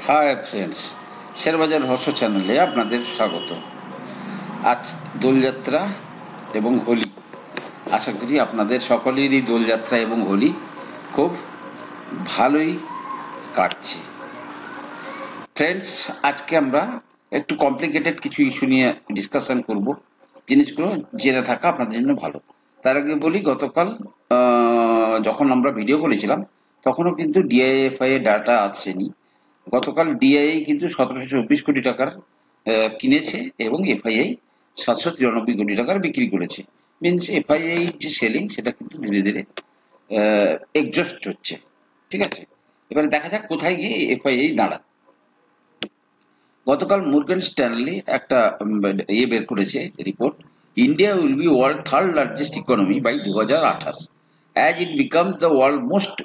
Hi friends, শেয়ারবাজার রহস্য চ্যানেলে আপনাদের স্বাগত। আজ দোলযাত্রা এবং হোলি। আশা করি আপনাদের সকলেরই দোলযাত্রা এবং হোলি খুব ভালোই কাটছে। ফ্রেন্ডস, আজকে আমরা একটু কমপ্লিকেটেড কিছু ইস্যু নিয়ে ডিসকাশন করব। জিনিসগুলো জেনে থাকা আপনাদের জন্য ভালো। তার আগে বলি, গতকাল যখন আমরা ভিডিও করেছিলাম তখনও কিন্তু ডিআইএফআই এর ডাটা আসেনি। গতকাল ডিআইআই কিন্তু 1724 কোটি টাকার কিনেছে এবং এফআইআই 793 কোটি টাকার বিক্রি করেছে। মিনস এফআইআই যে সেলিং সেটা কিন্তু ধীরে ধীরে এক্সজস্ট হচ্ছে। ঠিক আছে, এবারে দেখা যাক কোথায় গিয়ে এফআইআই দাঁড়ায়। গতকাল মর্গান স্ট্যানলি একটা বের করেছে report, India will be world third largest economy by 2028 as it becomes the world most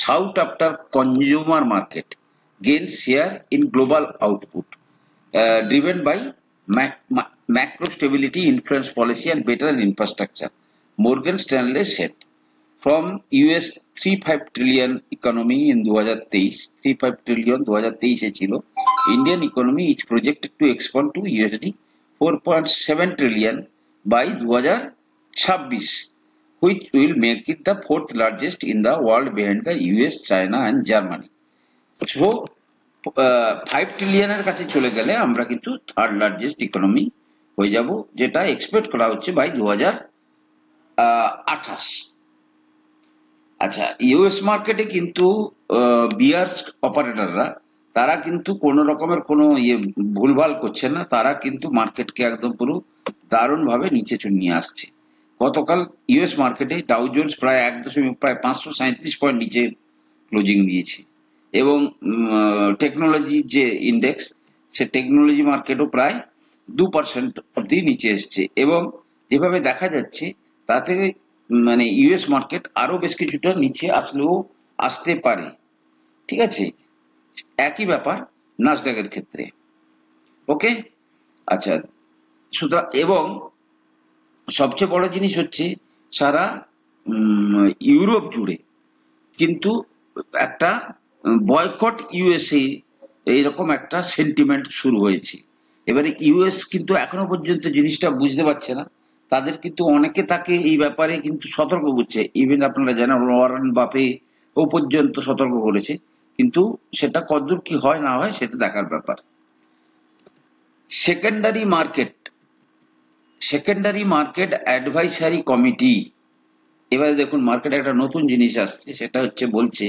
sought after consumer market, gains share in global output, driven by macro stability, influence policy and better infrastructure. Morgan Stanley said. From US 35 trillion economy in 2023, 35 trillion 2023 এ ছিল, Indian economy is projected to expand to USD 4.7 trillion by 2026, which will make it the fourth largest in the world behind the US, China and Germany. So 5 ট্রিলিয়নের কাছে চলে গেলে আমরা কিন্তু third largest economy হয়ে যাব, যেটা expect করা হচ্ছে বাই 2028। আচ্ছা, ইউএস মার্কেটে কিন্তু বিয়ার অপারেটররা তারা কিন্তু কোনো রকমের কোনো ভুলভাল করছে না, তারা কিন্তু মার্কেটকে একদম পুরো দারুণ ভাবে নিচে নিয়ে আসছে। গতকাল ইউএস মার্কেটে ডাউ জোন্স প্রায় 537 পয়েন্ট নিচে ক্লোজিং দিয়েছে এবং টেকনোলজি যে ইন্ডেক্স, সে টেকনোলজি মার্কেটও প্রায় 2% অব্দি নিচে এসছে এবং যেভাবে দেখা যাচ্ছে তাতে মানে ইউএস মার্কেট আরো বেশ কিছুটা নিচে আসলেও আসতে পারে। ঠিক আছে, একই ব্যাপার নাসডাকের ক্ষেত্রে। ওকে, আচ্ছা, সুতরাং এবং সবচেয়ে বড় জিনিস হচ্ছে সারা ইউরোপ জুড়ে কিন্তু একটা বয়কট ইউএসএ এইরকম একটা সেন্টিমেন্ট শুরু হয়েছে। এবারে ইউএস কিন্তু এখনো পর্যন্ত জিনিসটা বুঝতে পারছে না, তাদের কিন্তু অনেকে তাকে এই ব্যাপারে কিন্তু সতর্ক করছে। ইভেন আপনারা জানেন ওয়ারেন বাফে ও পর্যন্ত সতর্ক করেছে, কিন্তু সেটা কতদূর কি হয় না হয় সেটা দেখার ব্যাপার। সেকেন্ডারি মার্কেট অ্যাডভাইসারি কমিটি, এবারে দেখুন মার্কেটে একটা নতুন জিনিস আসছে, সেটা হচ্ছে বলছে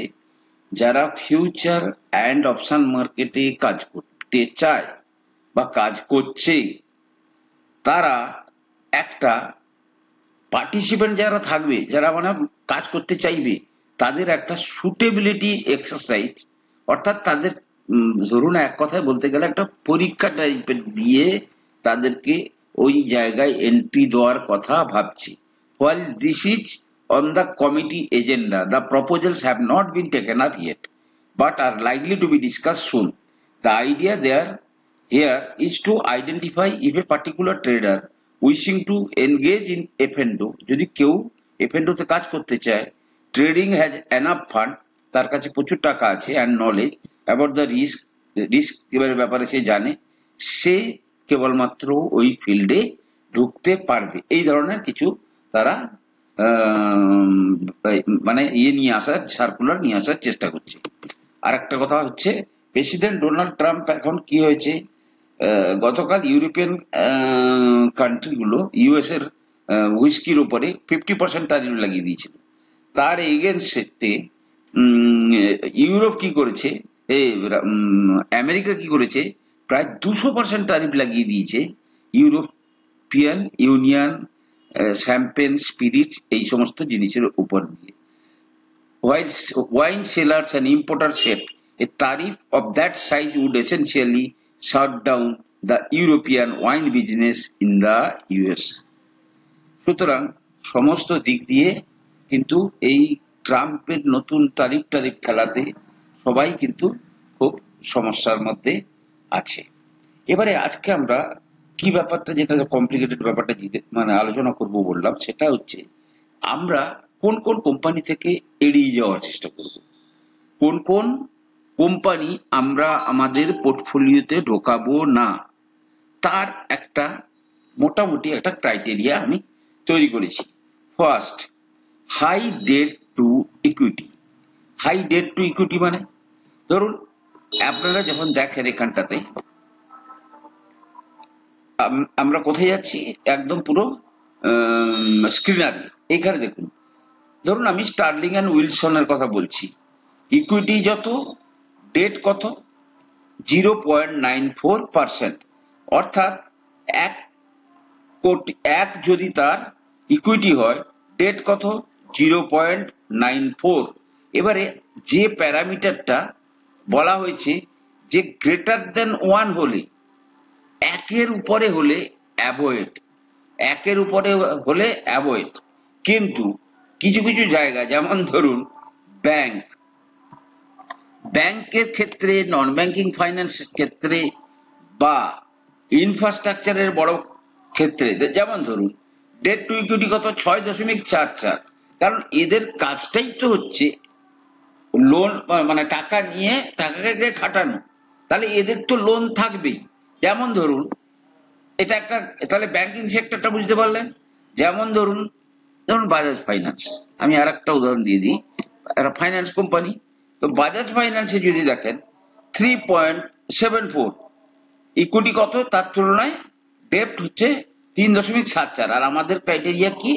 যারা ফিউচার অ্যান্ড অপশন মার্কেটে কাজ করতে চায় বা কাজ করছে, তারা একটা পার্টিসিপেন্ট যারা থাকবে, যারা মানে কাজ করতে চাইবে, তাদের একটা সুটেবিলিটি এক্সারসাইজ, অর্থাৎ তাদের ধরুন এক কথায় বলতে গেলে একটা পরীক্ষা টাইপের দিয়ে তাদেরকে ওই জায়গায় এন্ট্রি দেওয়ার কথা ভাবছি। While this is on the committee agenda, the proposals have not been taken up yet, but are likely to be discussed soon. The idea here is to identify if a particular trader wishing to engage in F&O, যদি কেউ F&O তে কাজ করতে চায়, trading has enough fund, তার কাছে প্রচুর টাকা আছে, and knowledge about the risk ব্যাপারে সে জানে, সে কেবলমাত্র ওই ফিল্ডে ঢুকতে পারবে। এই ধরনের কিছু তারা মানে নিয়ে আসার সার্কুলার নিয়ে আসার চেষ্টা করছে। আর একটা কথা হচ্ছে, প্রেসিডেন্ট ডোনাল্ড ট্রাম্প এখন কি হয়েছে, গতকাল ইউরোপিয়ান কান্ট্রিগুলো ইউএস এর হুইস্কির উপরে 50% ট্যারিফ লাগিয়ে দিয়েছিল। তার এগেনস্টে ইউরোপ কি করেছে, আমেরিকা কি করেছে, প্রায় 200% ট্যারিফ লাগিয়ে দিয়েছে ইউরোপিয়ান ইউনিয়ন শ্যাম্পেন, স্পিরিট এই সমস্ত জিনিসের উপর দিয়ে। While wine sellers and importers said a tariff of that size would essentially shut down the European wine business in the US. সুতরাং সমস্ত দিক দিয়ে কিন্তু এই ট্রাম্পের নতুন তারিফ খেলাতে সবাই কিন্তু খুব সমস্যার মধ্যে আছে। এবারে আজকে আমরা কি ব্যাপারটা, যেটা কমপ্লিকেটেড ব্যাপারটা মানে আলোচনা করব বললাম, সেটা হচ্ছে আমরা কোন কোন কোম্পানি থেকে এড়িয়ে যাওয়ার চেষ্টা করব, কোন কোন কোম্পানি আমরা আমাদের পোর্টফোলিওতে ঢোকাবো না, তার একটা মোটামুটি একটা ক্রাইটেরিয়া আমি তৈরি করেছি। First, high debt to equity. High debt to equity মানে ধরুন আপনারা যখন দেখেন এখানটাতে আমরা কোথায় যাচ্ছি, একদম পুরো স্ক্রিনারি। এখানে দেখুন, ধরুন আমি স্টার্লিং অ্যান্ড উইলসনের কথা বলছি। ইকুইটি যত, ডেট কত, 0.94%, অর্থাৎ 1 কোটি যদি তার ইকুইটি হয়, ডেট কত, 0.94। এবারে যে প্যারামিটারটা বলা হয়েছে যে গ্রেটার দেন 1 হলে, 1-এর উপরে হলে অ্যাভয়েড, 1-এর উপরে হলে অ্যাভয়েড। কিন্তু কিছু কিছু জায়গা যেমন ধরুন ব্যাংক, ব্যাংকের ক্ষেত্রে, নন ব্যাংকিং ফাইন্যান্সের ক্ষেত্রে বা ইনফ্রাস্ট্রাকচারের বড় ক্ষেত্রে, যেমন ধরুন ডেট টু ইকুইটি কত, 6.44। কারণ এদের কাজটাই তো হচ্ছে লোন, মানে টাকা নিয়ে টাকাকে খাটানো, তাহলে এদের তো লোন থাকবেই। যেমন ধরুন এটা একটা, তাহলে ব্যাংকিং সেক্টরটা বুঝতে পারলেন। যেমন ধরুন ধরুন বাজাজ ফাইন্যান্স, আমি আর একটা উদাহরণ দিয়ে দিই, একটা ফাইন্যান্স কোম্পানি। তো বাজাজ ফাইন্যান্সে যদি দেখেন 3.74 ইকুইটি কত, তার তুলনায় ডেপ্ট হচ্ছে 3.74। আর আমাদের ক্রাইটেরিয়া কি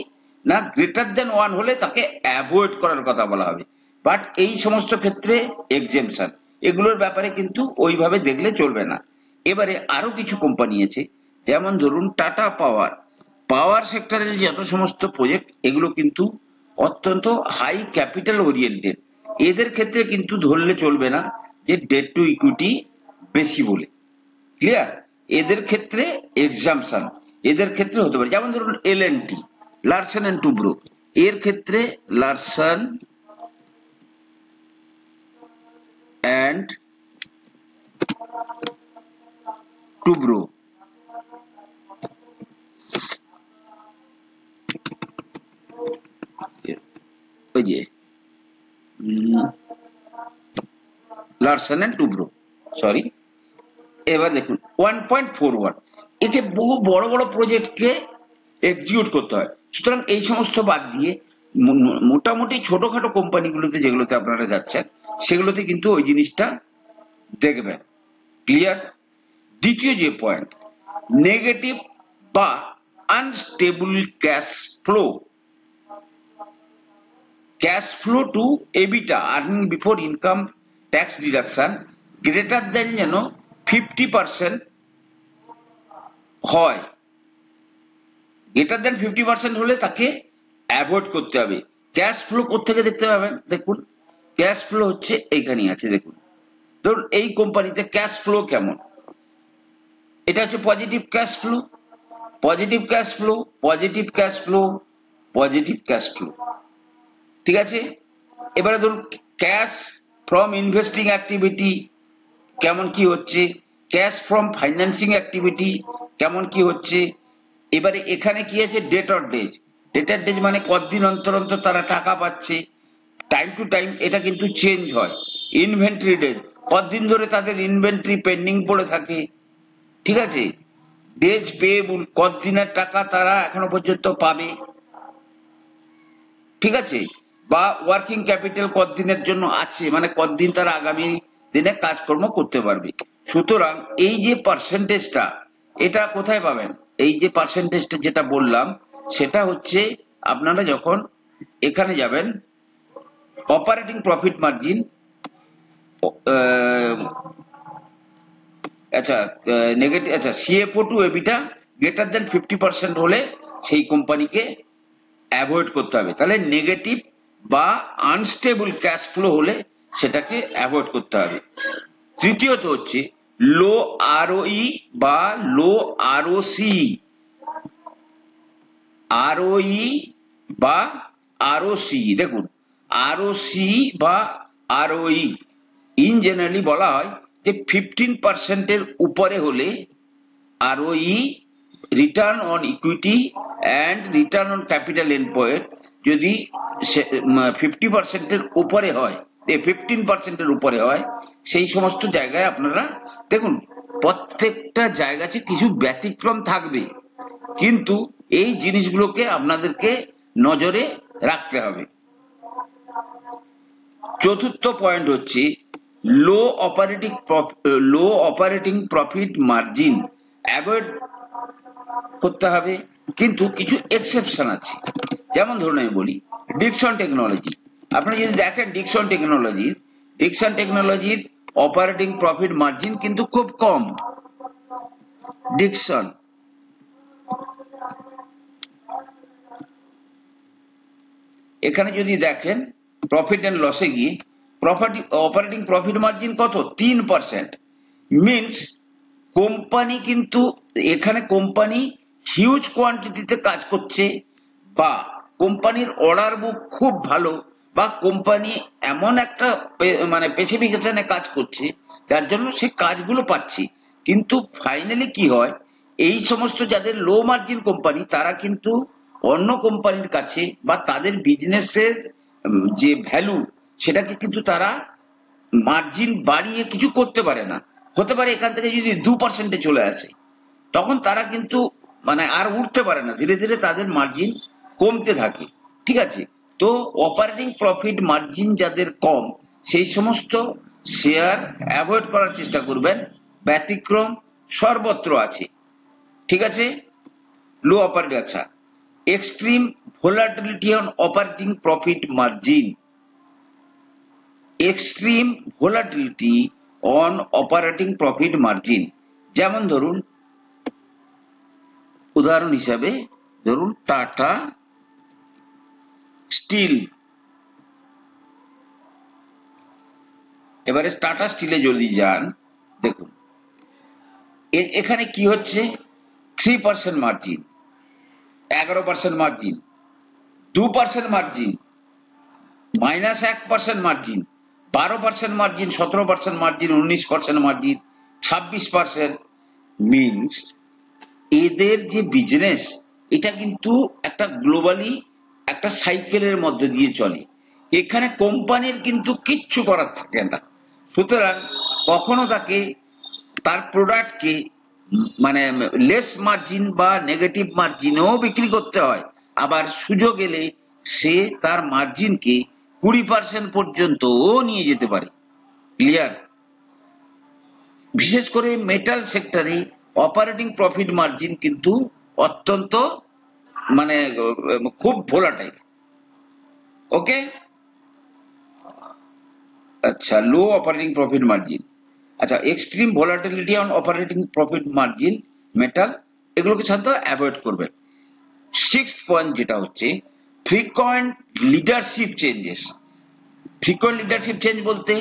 না, গ্রেটার দেন 1 হলে তাকে অ্যাভয়েড করার কথা বলা হবে। বাট এই সমস্ত ক্ষেত্রে এক্সেমশন, এগুলোর ব্যাপারে কিন্তু ওইভাবে দেখলে চলবে না। এবারে আরো কিছু কোম্পানি আছে, যেমন ধরুন টাটা পাওয়ার। পাওয়ার সেক্টরের যত সমস্ত প্রজেক্ট, এগুলো কিন্তু অত্যন্ত হাই ক্যাপিটাল ওরিয়েন্টেড। এদের ক্ষেত্রে কিন্তু ধরলে চলবে না যে ডেট টু ইকুইটি বেশি বলে। ক্লিয়ার? এদের ক্ষেত্রে এক্সাম্পশন, এদের ক্ষেত্রে হতে পারে। যেমন ধরুন L&T, লারসেন এন্ড টুব্রো, এর ক্ষেত্রে লারসেন এন্ড টুব্রো, ওই যে লারসেন এন্ড টুব্রো, সরি। এবার দেখুন 1.41, একে বহু বড় বড় প্রজেক্টকে এক্সিকিউট করতে হয়। সুতরাং এই সমস্ত বাদ দিয়ে মোটামুটি ছোটখাটো কোম্পানিগুলোতে যেগুলোতে আপনারা যাচ্ছেন, সেগুলোতে কিন্তু ওই জিনিসটা দেখবেন। ক্লিয়ার? দ্বিতীয় যে পয়েন্ট, নেগেটিভ বা unstable cash flow. Cash flow to EBITDA, earning before income tax deduction, greater than যেন 50% হয়। গ্রেটার দেন 50% হলে তাকে অ্যাভয়েড করতে হবে। ক্যাশ ফ্লো কোত্থেকে দেখতে পাবেন, দেখুন ক্যাশ ফ্লো হচ্ছে এইখানেই আছে। দেখুন ধরুন এই কোম্পানিতে ক্যাশ ফ্লো কেমন, এটা হচ্ছে positive case flow, positive case flow, positive case flow, positive case flow. ঠিক আছে? এবারে ধরুন ক্যাশ ফ্রম ইনভেস্টিং অ্যাক্টিভিটি কেমন কি হচ্ছে, ক্যাশ ফ্রম ফাইন্যান্সিং অ্যাক্টিভিটি কেমন কি হচ্ছে। এবারে এখানে কি আছে, ডেটর ডেজ। ডেটর ডেজ মানে কতদিন অন্তর অন্তর তারা টাকা পাচ্ছে, টাইম টু টাইম এটা কিন্তু চেঞ্জ হয়। ইনভেন্টরি ডেজ, কতদিন ধরে তাদের ইনভেন্টরি পেন্ডিং পড়ে থাকে। ঠিক আছে? ডেজ পেয়েবল, কতদিনের টাকা তারা এখনো পর্যন্ত পাবে। ঠিক আছে? বা ওয়ার্কিং ক্যাপিটাল কতদিনের জন্য আছে, মানে কতদিন তারা আগামী দিনে কাজকর্ম করতে পারবে। সুতরাং এই যে পার্সেন্টেজটা, এটা কোথায় পাবেন, এই যে পার্সেন্টেজটা যেটা বললাম, সেটা হচ্ছে আপনারা যখন এখানে যাবেন অপারেটিং প্রফিট মার্জিন, আচ্ছা নেগেটিভ, আচ্ছা সিএফও টু এবিটা গ্রেটার দেন 50% হলে সেই কোম্পানিকে অ্যাভয়েড করতে হবে। তাহলে নেগেটিভ বা আনস্টেবল ক্যাশ ফ্লো হলে সেটাকে অ্যাভয়েড করতে হবে। তৃতীয়ত হচ্ছে লো আরওই বা লো আরওসি। আরওই বা আরওসি, দেখুন আরওসি বা আরওই ইন জেনারেলি বলা হয় যে 15% উপরে হলে আরওই, return on equity and return on capital employed, যদি 50% উপরে হয়, 15% উপরে হয়, সেই সমস্ত জায়গায় আপনারা দেখুন, প্রত্যেকটা জায়গাতে কিছু ব্যতিক্রম থাকবে, কিন্তু এই জিনিসগুলোকে আপনাদেরকে নজরে রাখতে হবে। চতুর্থ পয়েন্ট হচ্ছে লো অপারেটিং প্রফিট মার্জিন অ্যাভয়েড করতে হবে, কিন্তু কিছু এক্সেপশন আছে। যেমন ধরুন আমি বলি ডিকসন টেকনোলজি। আপনি যদি দেখেন ডিকসন টেকনোলজির অপারেটিং প্রফিট মার্জিন কিন্তু খুব কম। ডিকসন, এখানে যদি দেখেন প্রফিট এন্ড লসে গিয়ে অপারেটিং প্রফিট মার্জিন কত, 3%। মিনস কোম্পানি কিন্তু এখানে কোম্পানি হিউজ কোয়ান্টিটিতে কাজ করছে, বা কোম্পানির অর্ডার বুক খুব ভালো, বা কোম্পানি এমন একটা মানে স্পেসিফিকেশনে কাজ করছে যার জন্য সে কাজগুলো পাচ্ছে। কিন্তু ফাইনালি কি হয়, এই সমস্ত যাদের লো মার্জিন কোম্পানি তারা কিন্তু অন্য কোম্পানির কাছে বা তাদের বিজনেসের যে ভ্যালু সেটাকে কিন্তু তারা মার্জিন বাড়িয়ে কিছু করতে পারে না। হতে পারে এখান থেকে যদি 2% চলে আসে, তখন তারা কিন্তু মানে আর উঠতে পারে না, ধীরে ধীরে তাদের মার্জিন কমতে থাকে। ঠিক আছে, তো অপারেটিং প্রফিট মার্জিন যাদের কম সেই সমস্ত শেয়ার অ্যাভয়েড করার চেষ্টা করবেন। ব্যতিক্রম সর্বত্র আছে। ঠিক আছে, লো অপারেটিং, আচ্ছা extreme volatility on operating profit margin. Extreme volatility on operating profit margin, যেমন ধরুন উদাহরণ হিসাবে ধরুন টাটা স্টিল। এবারে টাটা স্টিলে যদি যান, দেখুন এখানে কি হচ্ছে, 3% margin, 11% margin, 2% margin, -1% margin, 12% margin, 17% margin, 19% margin, 26%। Means এদের যে বিজনেস এটা কিন্তু একটা গ্লোবালি একটা সাইকেলের মধ্যে দিয়ে চলে, এখানে কোম্পানির কিন্তু কিচ্ছু করার থাকে না। সুতরাং কখনো তাকে তার প্রোডাক্টকে মানে লেস মার্জিন বা নেগেটিভ মার্জিনেও বিক্রি করতে হয়, আবার সুযোগ এলে সে তার মার্জিনকে 20% পর্যন্তও নিয়ে যেতে পারে। ক্লিয়ার? বিশেষ করে মেটাল সেক্টরে অপারেটিং প্রফিট মার্জিন কিন্তু অত্যন্ত মানে খুব ভোলাটাইল। ওকে, আচ্ছা লো অপারেটিং প্রফিট মার্জিন, আচ্ছা extreme volatility on operating profit margin metal, এগুলোকে সাধারণত অ্যাভয়েড করবেন। সিক্সথ পয়েন্ট যেটা হচ্ছে frequent leadership changes. Frequent leadership change বলতে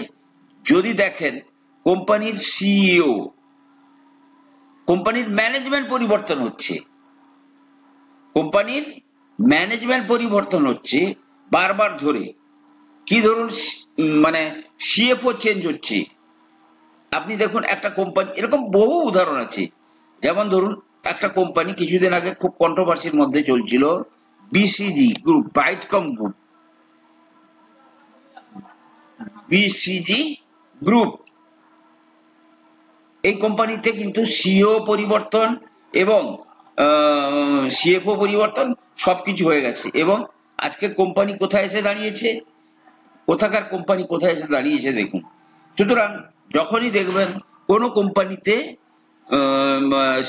যদি দেখেন কোম্পানির সিইও, কোম্পানির ম্যানেজমেন্ট পরিবর্তন হচ্ছে, কোম্পানির ম্যানেজমেন্ট পরিবর্তন হচ্ছে বারবার ধরে, কি ধরুন মানে সিএফও চেঞ্জ হচ্ছে। আপনি দেখুন একটা কোম্পানি, এরকম বহু উদাহরণ আছে। যেমন ধরুন একটা কোম্পানি কিছুদিন আগে খুব কন্ট্রোভার্সির মধ্যে চলছিল, BCG group, Bytecom group, BCG group, এই কোম্পানিতে কিন্তু সিও পরিবর্তন এবং সিএফও পরিবর্তন সবকিছু হয়ে গেছে, এবং আজকে কোম্পানি কোথায় এসে দাঁড়িয়েছে, কোথাকার কোম্পানি কোথায় এসে দাঁড়িয়েছে দেখুন। সুতরাং যখনই দেখবেন কোনো কোম্পানিতে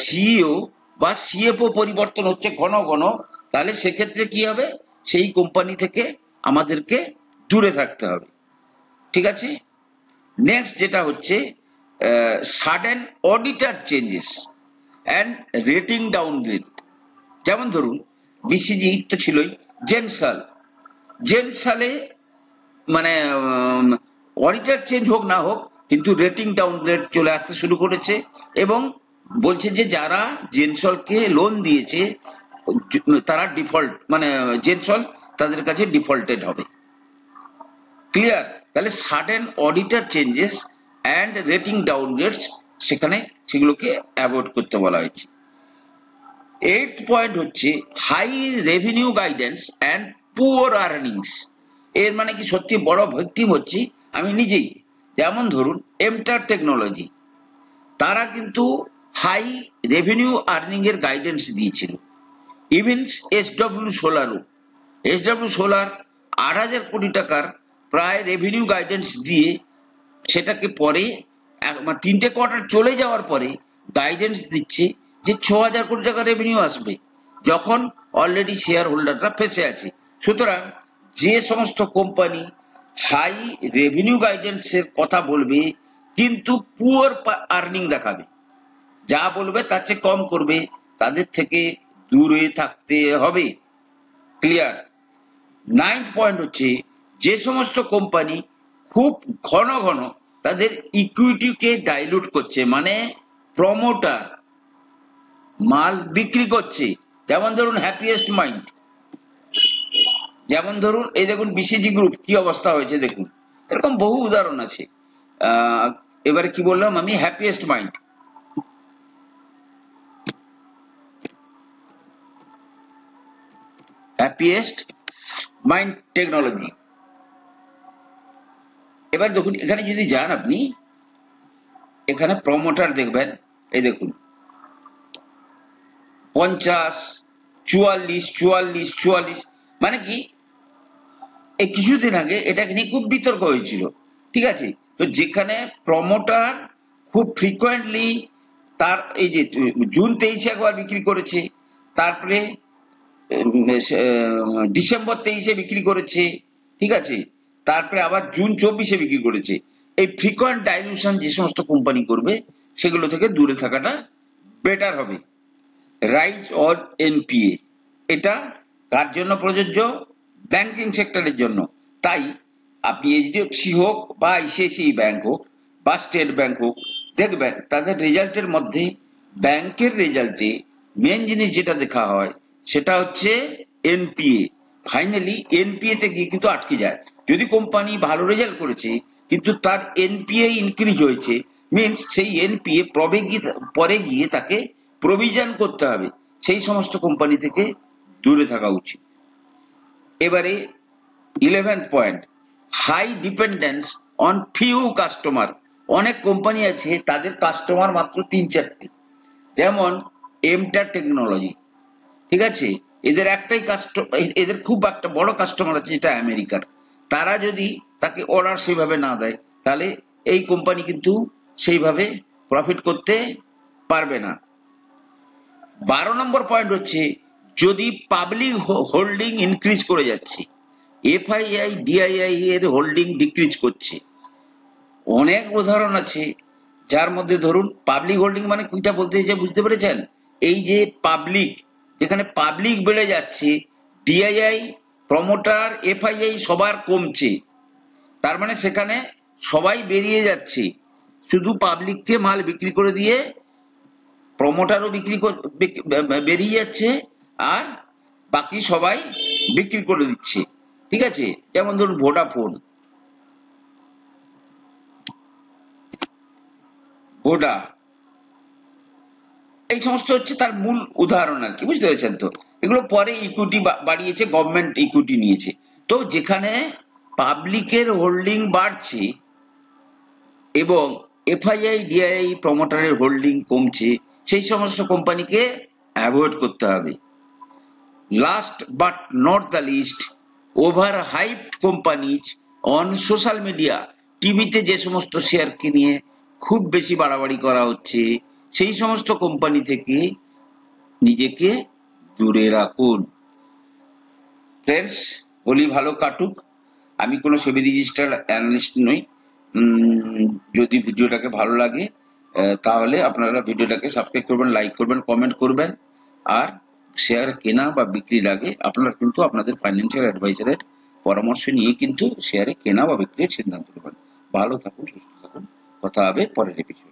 সিইও বা সিএফও পরিবর্তন হচ্ছে ঘন ঘন, তাহলে সেক্ষেত্রে কি হবে, সেই কোম্পানি থেকে আমাদেরকে দূরে থাকতে হবে। ঠিক আছে, নেক্সট যেটা হচ্ছে sudden auditor changes and rating downgrade. যেমন ধরুন বিসিজি তো ছিলই, জেনসালে মানে অডিটার চেঞ্জ হোক না হোক কিন্তু রেটিং ডাউনগ্রেড চলে আসতে শুরু করেছে, এবং বলছে যে যারা জেনসলকে লোন দিয়েছে তারা ডিফল্ট মানে জেনসল তাদের কাছে ডিফল্টেড হবে। ক্লিয়ার? তাহলে sudden auditor changes and rating downgrades সেখানে সেগুলোকে অ্যাভয়েড করতে বলা হয়েছে। এইট পয়েন্ট হচ্ছে high revenue guidance and poor earnings. এর মানে কি, সত্যি বড় ভিকটিম হচ্ছি আমি নিজেই, যেমন ধরুন এমটার টেকনোলজি, তারা কিন্তু হাই রেভিনিউ আর্নিং এর গাইডেন্স দিয়েছিল। ইভেন এসডব্লিউ সোলার ৮,০০০ কোটি টাকার প্রায় রেভিনিউ গাইডেন্স দিয়ে সেটাকে পরে ৩টে কোয়ার্টার চলে যাওয়ার পরে গাইডেন্স দিচ্ছে যে ৬,০০০ কোটি টাকা রেভিনিউ আসবে, যখন অলরেডি শেয়ার হোল্ডাররা ফেসে আছে। সুতরাং যে সমস্ত কোম্পানি হাই রেভিনিউ গাইডেন্স এর কথা বলবে কিন্তু পুয়ার আর্নিং দেখাবে, যা বলবে তার চেয়ে কম করবে, তাদের থেকে দূরে থাকতে হবে। ক্লিয়ার? 9th পয়েন্ট হচ্ছে যে সমস্ত কোম্পানি খুব ঘন ঘন তাদের ইকুইটিকে ডাইলুট করছে, মানে প্রমোটার মাল বিক্রি করছে, যেমন ধরুন হ্যাপিয়েস্ট মাইন্ড, যেমন ধরুন এই দেখুন বিসিজি গ্রুপ কি অবস্থা হয়েছে দেখুন, এরকম বহু উদাহরণ আছে। এবারে কি বললাম আমি, হ্যাপিয়েস্ট মাইন্ড, টেকনোলজি। এবার দেখুন এখানে যদি যান আপনি, এখানে প্রমোটার দেখবেন, এই দেখুন 50, 44, 44, 44, মানে কি এই কিছুদিন আগে এটাকে নিয়ে খুব বিতর্ক হয়েছিল। ঠিক আছে, তো যেখানে প্রমোটার খুব ফ্রিকোয়েন্টলি তার এই যে জুন 23 একবার বিক্রি করেছে, তারপরে ডিসেম্বর 23 বিক্রি করেছে, ঠিক আছে, তারপরে আবার জুন 24 বিক্রি করেছে। এই ফ্রিকোয়েন্ট ডাইলুশন যে সমস্ত কোম্পানি করবে সেগুলো থেকে দূরে থাকাটা বেটার হবে। রাইজ অর এনপিএ, এটা কার জন্য প্রযোজ্য? ব্যাংকিং সেক্টরের জন্য। তাই আপনি এইচডিএফসি হোক বা আইসিআইসিআই ব্যাংক হোক বা স্টেট ব্যাংক হোক, দেখবেন তাদের রেজাল্টের মধ্যে ব্যাংকের রেজাল্টে মেন জিনিস যেটা দেখা হয় সেটা হচ্ছে এনপিএ। ফাইনালি এনপিএ তে গিয়ে কিন্তু আটকে যায়। যদি কোম্পানি ভালো রেজাল্ট করেছে কিন্তু তার এনপিএ ইনক্রিজ হয়েছে, মিনস সেই এনপিএ পরে গিয়ে তাকে প্রভিশন করতে হবে, সেই সমস্ত কোম্পানি থেকে দূরে থাকা উচিত। এবারে 11th point, high dependence on few customer. অনেক কোম্পানি আছে তাদের কাস্টমার মাত্র 3-4টে, যেমন এমটার টেকনোলজি, ঠিক আছে, এদের একটাই এদের খুব একটা বড় কাস্টমার আছে যেটা আমেরিকার। তারা যদি তাকে অর্ডার সেইভাবে না দেয় তাহলে এই কোম্পানি কিন্তু সেইভাবে প্রফিট করতে পারবে না। 12 নম্বর পয়েন্ট হচ্ছে যদি পাবলিক হোল্ডিং ইনক্রিজ করে যাচ্ছে, এফআইআই ডিআইআই এর হোল্ডিং ডিক্রিজ করছে। অনেক উদাহরণ আছে, যার মধ্যে ধরুন পাবলিক হোল্ডিং মানে কিটা বলতে চাইছে বুঝতে পেরেছেন? এই যে পাবলিক, যেখানে পাবলিক বেড়ে যাচ্ছে, ডিআইআই, প্রমোটার, এফআইআই সবার কমছে, তার মানে সেখানে সবাই বেরিয়ে যাচ্ছে, শুধু পাবলিককে মাল বিক্রি করে দিয়ে প্রমোটারও বেরিয়ে যাচ্ছে আর বাকি সবাই বিক্রি করে দিচ্ছে। ঠিক আছে, যেমন ধরুন ভোডা, এই সমস্ত হচ্ছে তার মূল উদাহরণ আর কি, বুঝতে পেরেছেন তো? এগুলো পরে ইকুইটি বাড়িয়েছে, গভর্নমেন্ট ইকুইটি নিয়েছে। তো যেখানে পাবলিকের হোল্ডিং বাড়ছে এবং এফআইআই ডিআইআই প্রমোটারের হোল্ডিং কমছে, সেই সমস্ত কোম্পানিকে অ্যাভয়েড করতে হবে। Last but not the least, over hyped companies on social media. টিভিতে যে সমস্ত শেয়ারকে নিয়ে খুব বেশি বাড়াবাড়ি করা হচ্ছে, সেই সমস্ত কোম্পানি থেকে নিজেকে দূরে রাখুন। ফ্রেন্ডস, হোলি ভালো কাটুক। আমি কোনো সেবি রেজিস্টার্ড অ্যানালিস্ট নই। যদি ভিডিওটাকে ভালো লাগে তাহলে আপনারা ভিডিওটাকে সাবস্ক্রাইব করবেন, লাইক করবেন, কমেন্ট করবেন। আর শেয়ার কেনা বা বিক্রির আগে আপনারা কিন্তু আপনাদের ফাইন্যান্সিয়াল অ্যাডভাইজারের পরামর্শ নিয়ে কিন্তু শেয়ারে কেনা বা বিক্রির সিদ্ধান্ত নেবেন। ভালো থাকুন, সুস্থ থাকুন, কথা হবে পরের এপিসোডে।